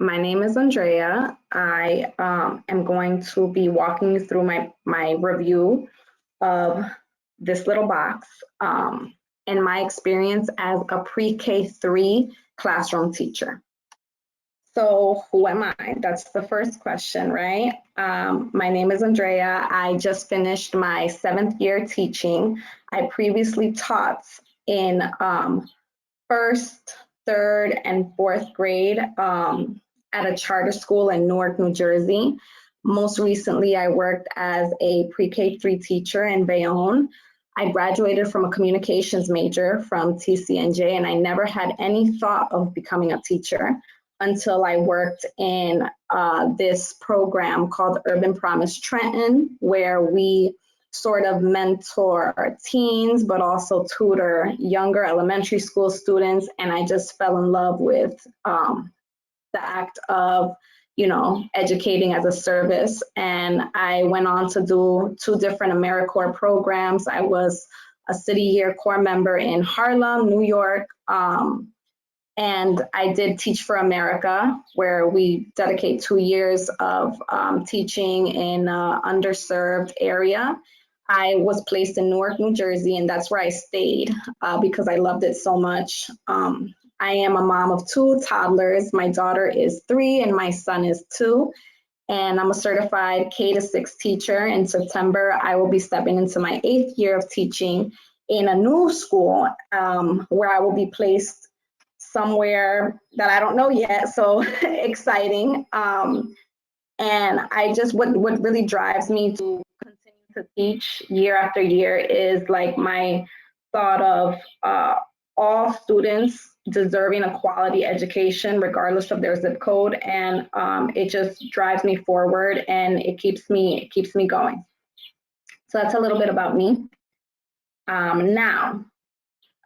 my name is Andrea. I am going to be walking you through my review of this little box and my experience as a pre-K3 classroom teacher. So who am I? That's the first question, right? My name is Andrea. I just finished my 7th year teaching. I previously taught in 1st, 3rd, and 4th grade at a charter school in Newark, New Jersey. Most recently, I worked as a pre-K3 teacher in Bayonne. I graduated from a communications major from TCNJ, and I never had any thought of becoming a teacher until I worked in this program called Urban Promise Trenton, where we sort of mentor teens, but also tutor younger elementary school students. And I just fell in love with the act of, educating as a service. And I went on to do 2 different AmeriCorps programs. I was a City Year Corps member in Harlem, New York. And I did Teach for America, where we dedicate 2 years of teaching in an underserved area. I was placed in Newark, New Jersey, and that's where I stayed because I loved it so much. I am a mom of 2 toddlers. My daughter is 3 and my son is 2. And I'm a certified K-6 teacher. In September, I will be stepping into my 8th year of teaching in a new school where I will be placed somewhere that I don't know yet, so exciting. And I just, what really drives me to continue to teach year after year is like my thought of all students deserving a quality education regardless of their zip code, and it just drives me forward and it keeps me going. So that's a little bit about me. Now,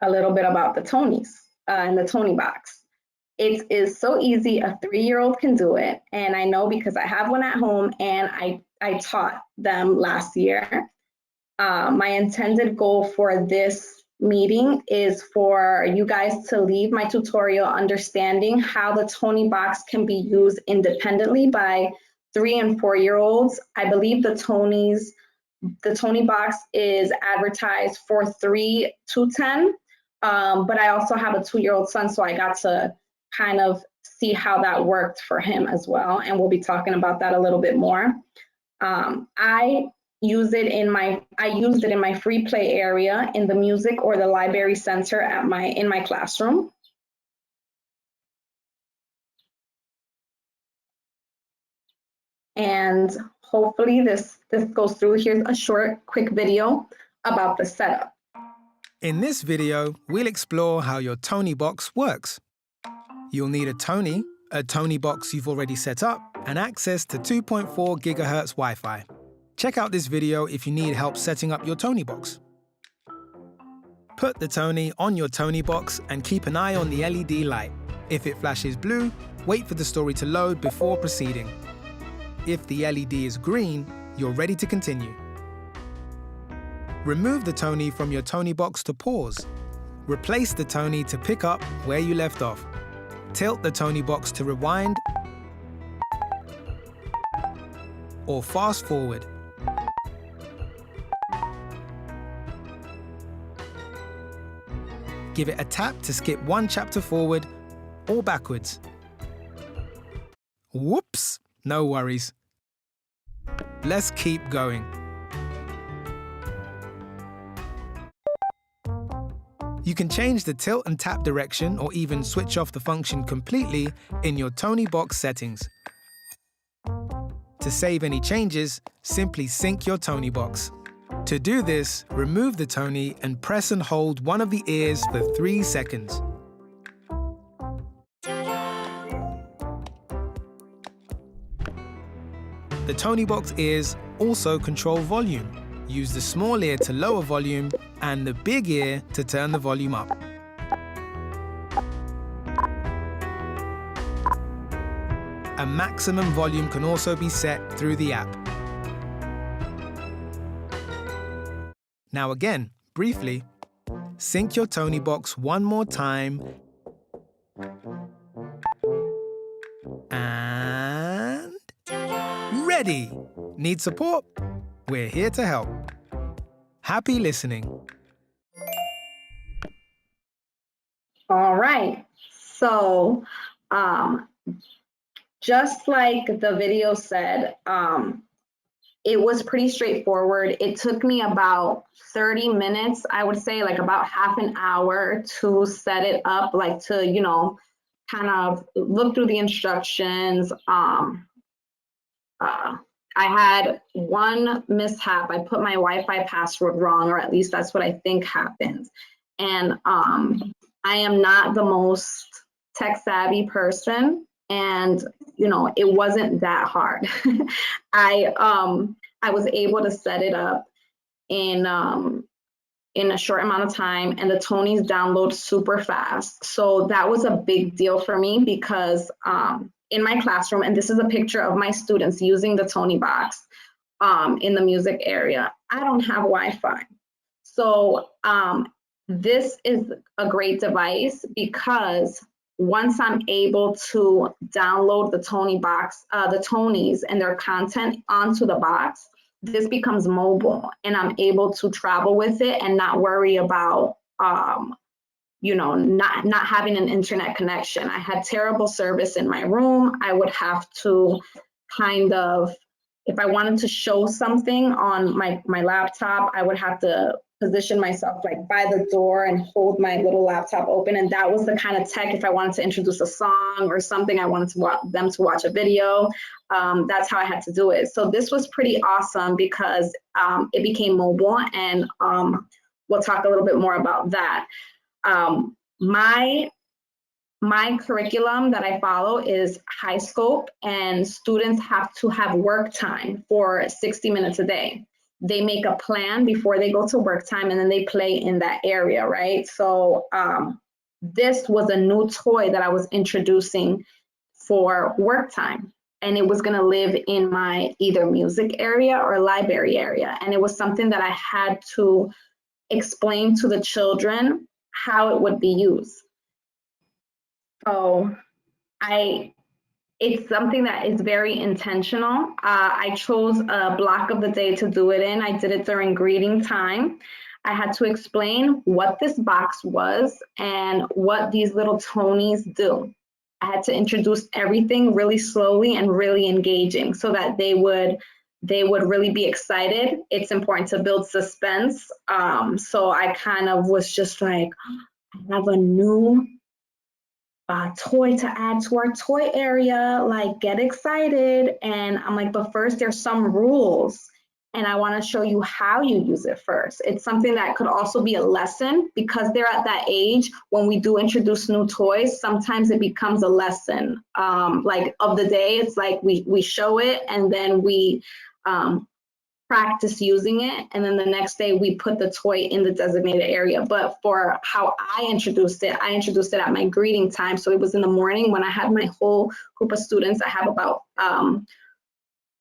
a little bit about the Tonys. In the Toniebox. It is so easy, a 3-year-old can do it. And I know because I have one at home and I taught them last year. My intended goal for this meeting is for you guys to leave my tutorial understanding how the Toniebox can be used independently by 3- and 4-year-olds. I believe the Toniebox is advertised for 3 to 10. But I also have a 2-year-old son, so I got to kind of see how that worked for him as well. And we'll be talking about that a little bit more. I used it in my free play area in the music or the library center in my classroom. And hopefully this goes through. Here's a short, quick video about the setup. In this video, we'll explore how your Toniebox works. You'll need a Toniebox you've already set up, and access to 2.4 GHz Wi-Fi. Check out this video if you need help setting up your Toniebox. Put the Tony on your Toniebox and keep an eye on the LED light. If it flashes blue, wait for the story to load before proceeding. If the LED is green, you're ready to continue. Remove the Tony from your Toniebox to pause. Replace the Tony to pick up where you left off. Tilt the Toniebox to rewind or fast forward. Give it a tap to skip 1 chapter forward or backwards. Whoops, no worries. Let's keep going. You can change the tilt and tap direction or even switch off the function completely in your Toniebox settings. To save any changes, simply sync your Toniebox. To do this, remove the Tony and press and hold one of the ears for 3 seconds. The Toniebox ears also control volume. Use the small ear to lower volume and the big ear to turn the volume up. A maximum volume can also be set through the app. Now again, briefly, sync your Toniebox one more time And ready. Need support? We're here to help. Happy listening. All right. So, just like the video said, it was pretty straightforward. It took me about 30 minutes, I would say, like about half an hour to set it up, like to, kind of look through the instructions. I had one mishap. I put my Wi-Fi password wrong, or at least that's what I think happened. And I am not the most tech savvy person, and it wasn't that hard. I was able to set it up in a short amount of time, and the Tonys download super fast. So that was a big deal for me because in my classroom, and this is a picture of my students using the Toniebox in the music area, I don't have Wi-Fi. So this is a great device because once I'm able to download the Toniebox, the Tonys and their content onto the box, this becomes mobile, and I'm able to travel with it and not worry about not having an internet connection. I had terrible service in my room. I would have to kind of, if I wanted to show something on my laptop, I would have to position myself like by the door and hold my little laptop open. And that was the kind of tech, if I wanted to introduce a song or something, I wanted them to watch a video. That's how I had to do it. So this was pretty awesome because it became mobile, and we'll talk a little bit more about that. My curriculum that I follow is high scope, and students have to have work time for 60 minutes a day. They make a plan before they go to work time, and then they play in that area, right? So this was a new toy that I was introducing for work time, and it was gonna live in my either music area or library area. And it was something that I had to explain to the children how it would be used. So it's something that is very intentional. I chose a block of the day to do it in. I did it during greeting time. I had to explain what this box was and what these little Tonys do. I had to introduce everything really slowly and really engaging so that they would really be excited. It's important to build suspense. So I kind of was just like, I have a new toy to add to our toy area, like get excited. And I'm like, but first there's some rules, and I want to show you how you use it first. It's something that could also be a lesson because they're at that age when we do introduce new toys, sometimes it becomes a lesson like of the day. It's like we show it, and then we practice using it, and then the next day we put the toy in the designated area. But for how I introduced it at my greeting time. So it was in the morning when I had my whole group of students. I have about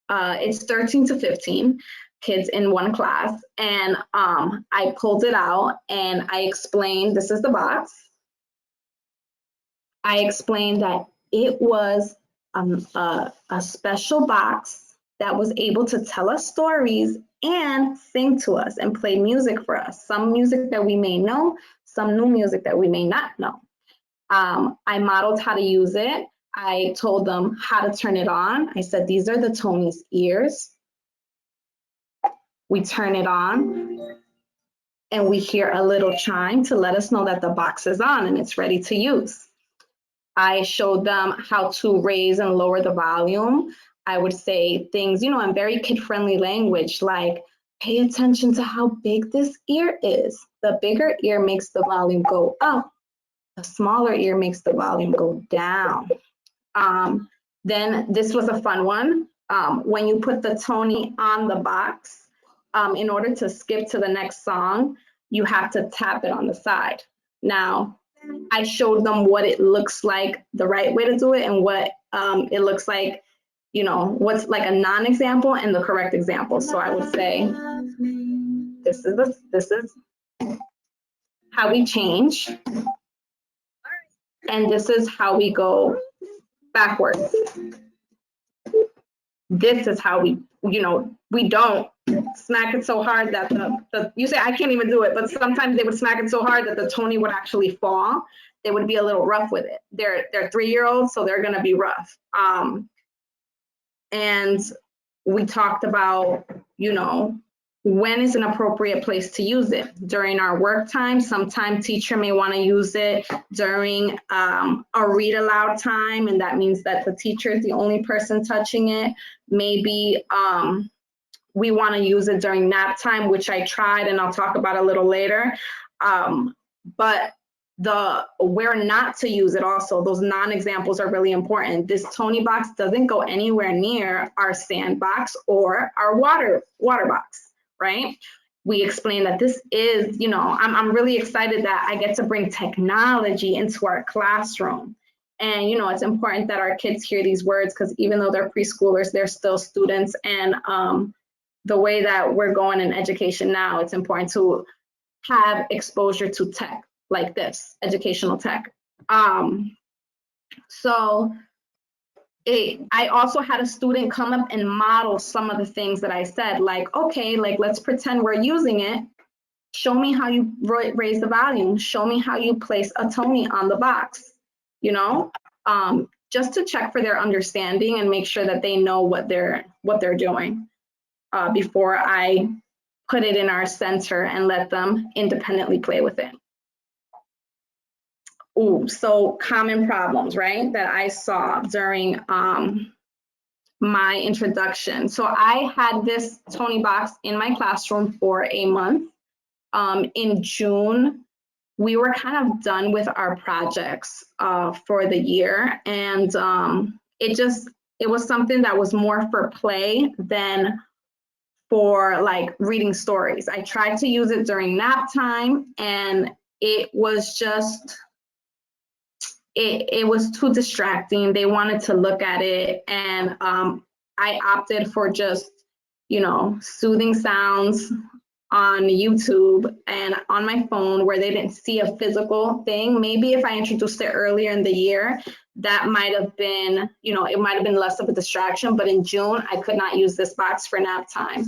it's 13 to 15 kids in one class, and I pulled it out and I explained, this is the box. I explained that it was a special box that was able to tell us stories and sing to us and play music for us. Some music that we may know, some new music that we may not know. I modeled how to use it. I told them how to turn it on. I said, these are the Tony's ears. We turn it on and we hear a little chime to let us know that the box is on and it's ready to use. I showed them how to raise and lower the volume. I would say things, in very kid-friendly language, like pay attention to how big this ear is. The bigger ear makes the volume go up. The smaller ear makes the volume go down. Then this was a fun one. When you put the Tony on the box, in order to skip to the next song, you have to tap it on the side. Now, I showed them what it looks like, the right way to do it, and what it looks like, what's like a non-example and the correct example. So I would say, this is how we change, and this is how we go backwards. This is how we, we don't smack it so hard that you say, I can't even do it, but sometimes they would smack it so hard that the Tony would actually fall. They would be a little rough with it. They're 3-year-olds, so they're gonna be rough. And we talked about, when is an appropriate place to use it? During our work time, sometimes teacher may want to use it during a read aloud time, and that means that the teacher is the only person touching it. Maybe we want to use it during nap time, which I tried and I'll talk about a little later. But where not to use it also, those non-examples are really important. This Toniebox doesn't go anywhere near our sandbox or our water box, right? We explained that this is, I'm really excited that I get to bring technology into our classroom. And, it's important that our kids hear these words, because even though they're preschoolers, they're still students. And the way that we're going in education now, it's important to have exposure to tech like this, educational tech. So I also had a student come up and model some of the things that I said, like, okay, like, let's pretend we're using it. Show me how you raise the volume. Show me how you place a Tony on the box, just to check for their understanding and make sure that they know what they're doing before I put it in our center and let them independently play with it. Ooh, so common problems, right, that I saw during my introduction. So I had this Toniebox in my classroom for a month. In June, we were kind of done with our projects for the year. And it was something that was more for play than for like reading stories. I tried to use it during nap time, and it was just, it was too distracting. They wanted to look at it, and I opted for just, soothing sounds on YouTube and on my phone where they didn't see a physical thing. Maybe if I introduced it earlier in the year, that might have been, it might have been less of a distraction, but in June, I could not use this box for nap time.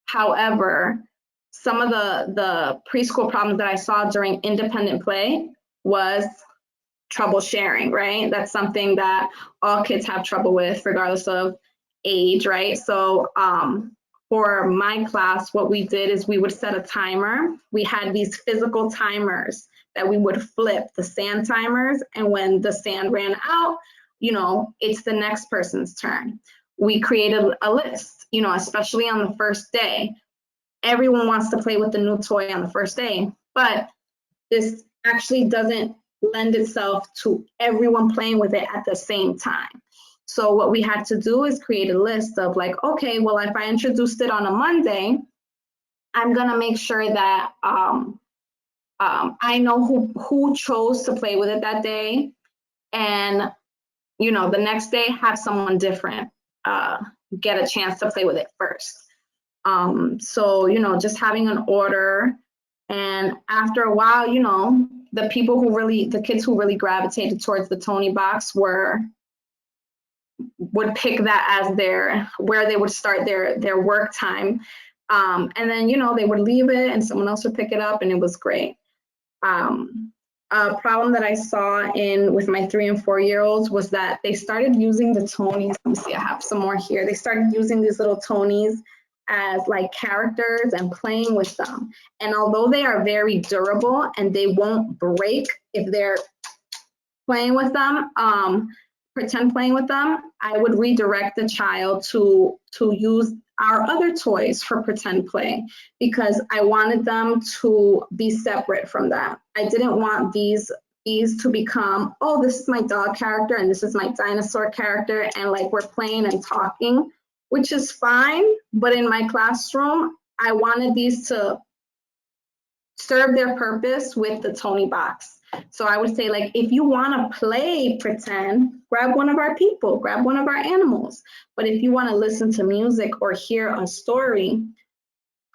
However, some of the preschool problems that I saw during independent play was trouble sharing, right? That's something that all kids have trouble with regardless of age, right? So for my class, what we did is we would set a timer. We had these physical timers that we would flip, the sand timers, and when the sand ran out, it's the next person's turn. We created a list, especially on the first day. Everyone wants to play with the new toy on the first day, but this actually doesn't lend itself to everyone playing with it at the same time. So what we had to do is create a list of like, okay, well, if I introduced it on a Monday, I'm gonna make sure that I know who chose to play with it that day, and the next day have someone different get a chance to play with it first. So just having an order, and after a while, the kids who really gravitated towards the Toniebox would pick that as where they would start their work time. And then, they would leave it and someone else would pick it up, and it was great. A problem that I saw with my 3 and 4-year-olds was that they started using the Tonys. Let me see, I have some more here. They started using these little Tonys as like characters and playing with them. And although they are very durable and they won't break if they're playing with them, pretend playing with them, I would redirect the child to use our other toys for pretend play, because I wanted them to be separate from that. I didn't want these to become, oh, this is my dog character and this is my dinosaur character, and like we're playing and talking, which is fine. But in my classroom, I wanted these to serve their purpose with the Toniebox. So I would say, like, if you want to play pretend, grab one of our people, grab one of our animals. But if you want to listen to music or hear a story,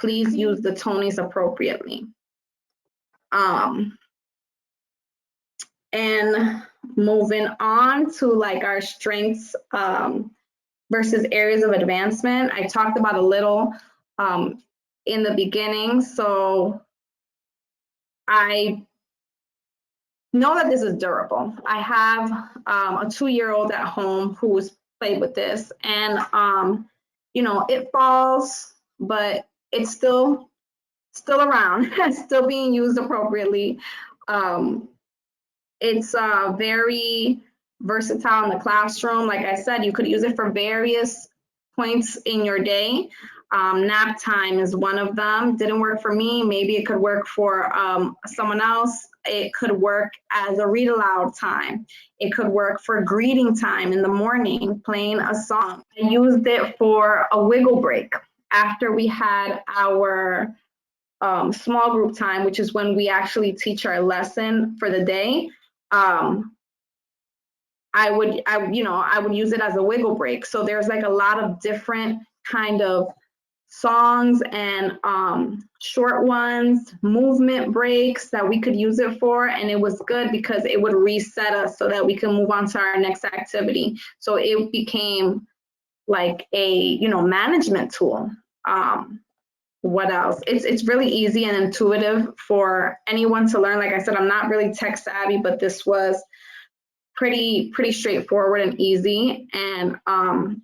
please use the Tonys appropriately. And moving on to like our strengths versus areas of advancement. I talked about a little in the beginning. So I know that this is durable. I have a 2-year-old at home who's played with this, and you know, it falls, but it's still around, still being used appropriately. It's very versatile in the classroom. Like I said, you could use it for various points in your day. Nap time is one of them. Didn't work for me. Maybe it could work for someone else. It could work as a read aloud time. It could work for greeting time in the morning, playing a song. I used it for a wiggle break after we had our small group time, which is when we actually teach our lesson for the day. I would use it as a wiggle break. So there's like a lot of different kind of songs and short ones, movement breaks that we could use it for. And it was good because it would reset us so that we can move on to our next activity. So it became like a, management tool. What else? It's really easy and intuitive for anyone to learn. Like I said, I'm not really tech savvy, but this was pretty straightforward and easy. And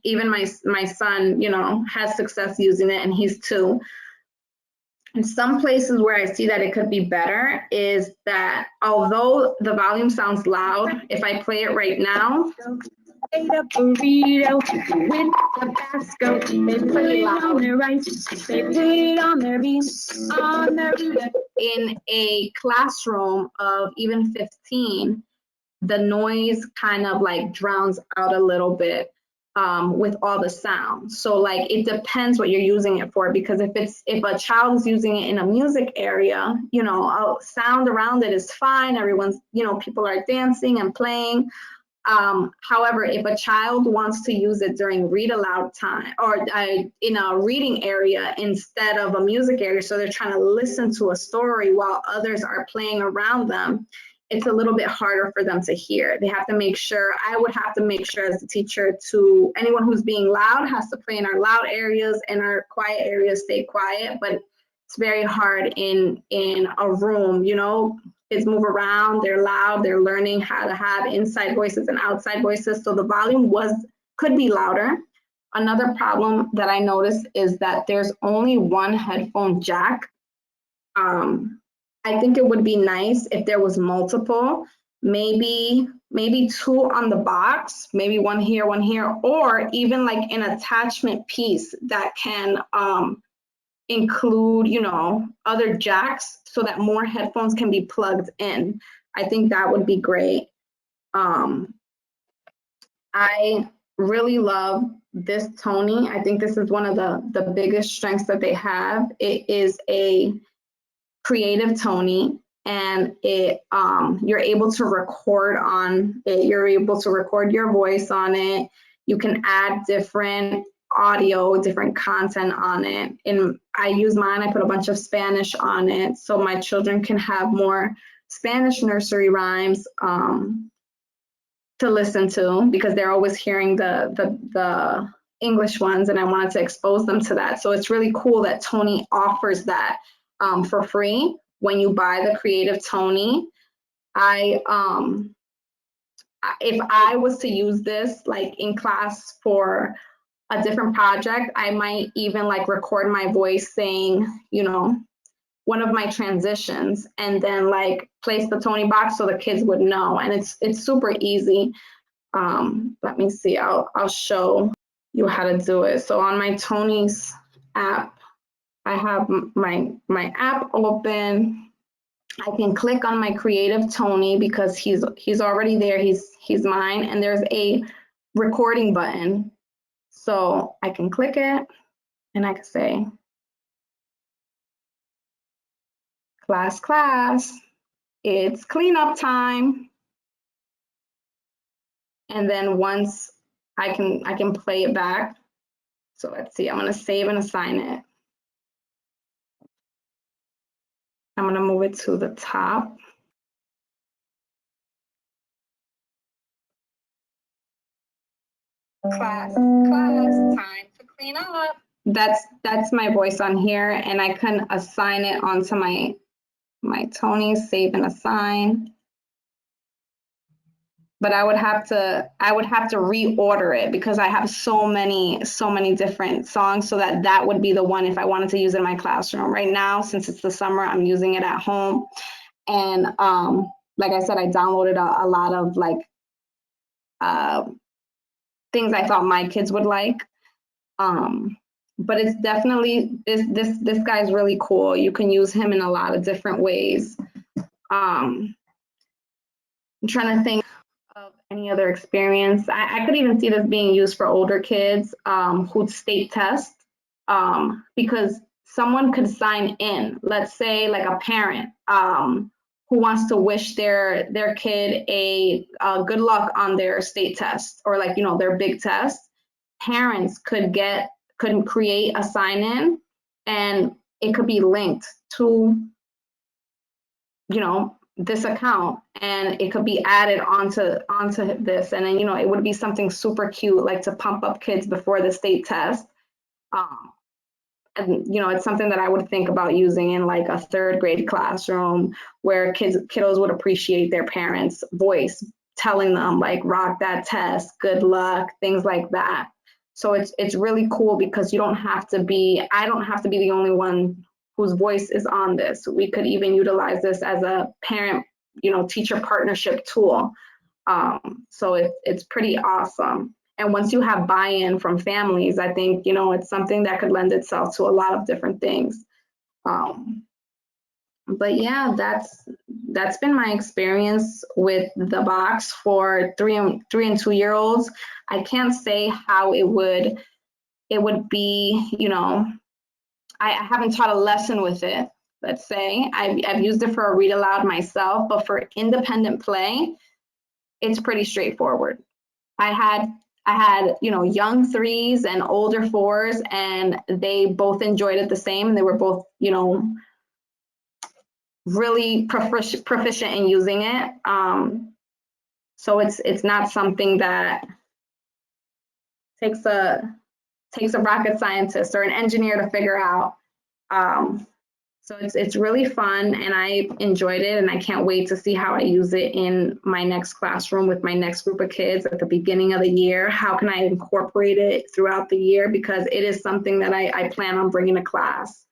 even my son, has success using it, and he's 2. In some places where I see that it could be better is that although the volume sounds loud, if I play it right now, ate a burrito with Tabasco. They put it on their rice. They put it on their beans. On their in a classroom of even 15, the noise kind of like drowns out a little bit with all the sounds. So like it depends what you're using it for, because if a child is using it in a music area, sound around it is fine. Everyone's, people are dancing and playing. However, if a child wants to use it during read aloud time or in a reading area instead of a music area, so they're trying to listen to a story while others are playing around them, it's a little bit harder for them to hear. They have to make sure, I would have to make sure as a teacher to anyone who's being loud has to play in our loud areas, and our quiet areas stay quiet, but it's very hard in a room, kids move around, they're loud, they're learning how to have inside voices and outside voices. So the volume could be louder. Another problem that I noticed is that there's only one headphone jack. I think it would be nice if there was multiple, maybe 2 on the box, maybe one here, or even like an attachment piece that can include, other jacks so that more headphones can be plugged in. I think that would be great. I really love this Tony. I think this is one of the biggest strengths that they have. It is a creative Tony, and it you're able to record on it. You're able to record your voice on it. You can add different audio, different content on it. And I use mine, I put a bunch of Spanish on it so my children can have more Spanish nursery rhymes to listen to, because they're always hearing the English ones, and I wanted to expose them to that. So it's really cool that Tony offers that for free when you buy the Creative Tony. If I was to use this like in class for a different project, I might even like record my voice saying, one of my transitions, and then like place the Toniebox so the kids would know. And it's super easy. Let me see, I'll show you how to do it. So on my Tony's app, I have my app open. I can click on my Creative Tony because he's already there. He's mine, and there's a recording button. So I can click it, and I can say, class, it's cleanup time. And then once I can play it back. So let's see, I'm gonna save and assign it. I'm gonna move it to the top. Class, time to clean up. That's my voice on here, and I can assign it onto my Tony, save and assign. But I would have to reorder it because I have so many different songs, so that would be the one if I wanted to use it in my classroom. Right now, since it's the summer, I'm using it at home. And like I said, I downloaded a lot of like things I thought my kids would like. But it's definitely, this guy's really cool. You can use him in a lot of different ways. I'm trying to think of any other experience. I could even see this being used for older kids who state test, because someone could sign in, let's say like a parent who wants to wish their kid a good luck on their state test, or like, you know, their big test. Parents could create a sign in, and it could be linked to, you know, this account, and it could be added onto this, and then, you know, it would be something super cute, like to pump up kids before the state test. And you know, it's something that I would think about using in like a 3rd grade classroom, where kiddos would appreciate their parents' voice telling them like, rock that test, good luck, things like that. So it's really cool because I don't have to be the only one whose voice is on this. We could even utilize this as a parent, you know, teacher partnership tool. So it's pretty awesome. And once you have buy-in from families, I think, you know, it's something that could lend itself to a lot of different things. But yeah, that's been my experience with the box for 3 and 2-year-olds. I can't say how it would be, you know, I haven't taught a lesson with it, let's say. I've used it for a read aloud myself, but for independent play, it's pretty straightforward. I had, you know, young 3s and older 4s, and they both enjoyed it the same. They were both, you know, really proficient in using it. So it's not something that takes a rocket scientist or an engineer to figure out. So it's really fun, and I enjoyed it, and I can't wait to see how I use it in my next classroom with my next group of kids at the beginning of the year. How can I incorporate it throughout the year? Because it is something that I plan on bringing to class.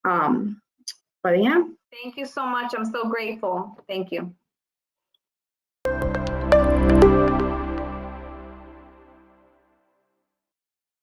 But yeah, thank you so much. I'm so grateful. Thank you.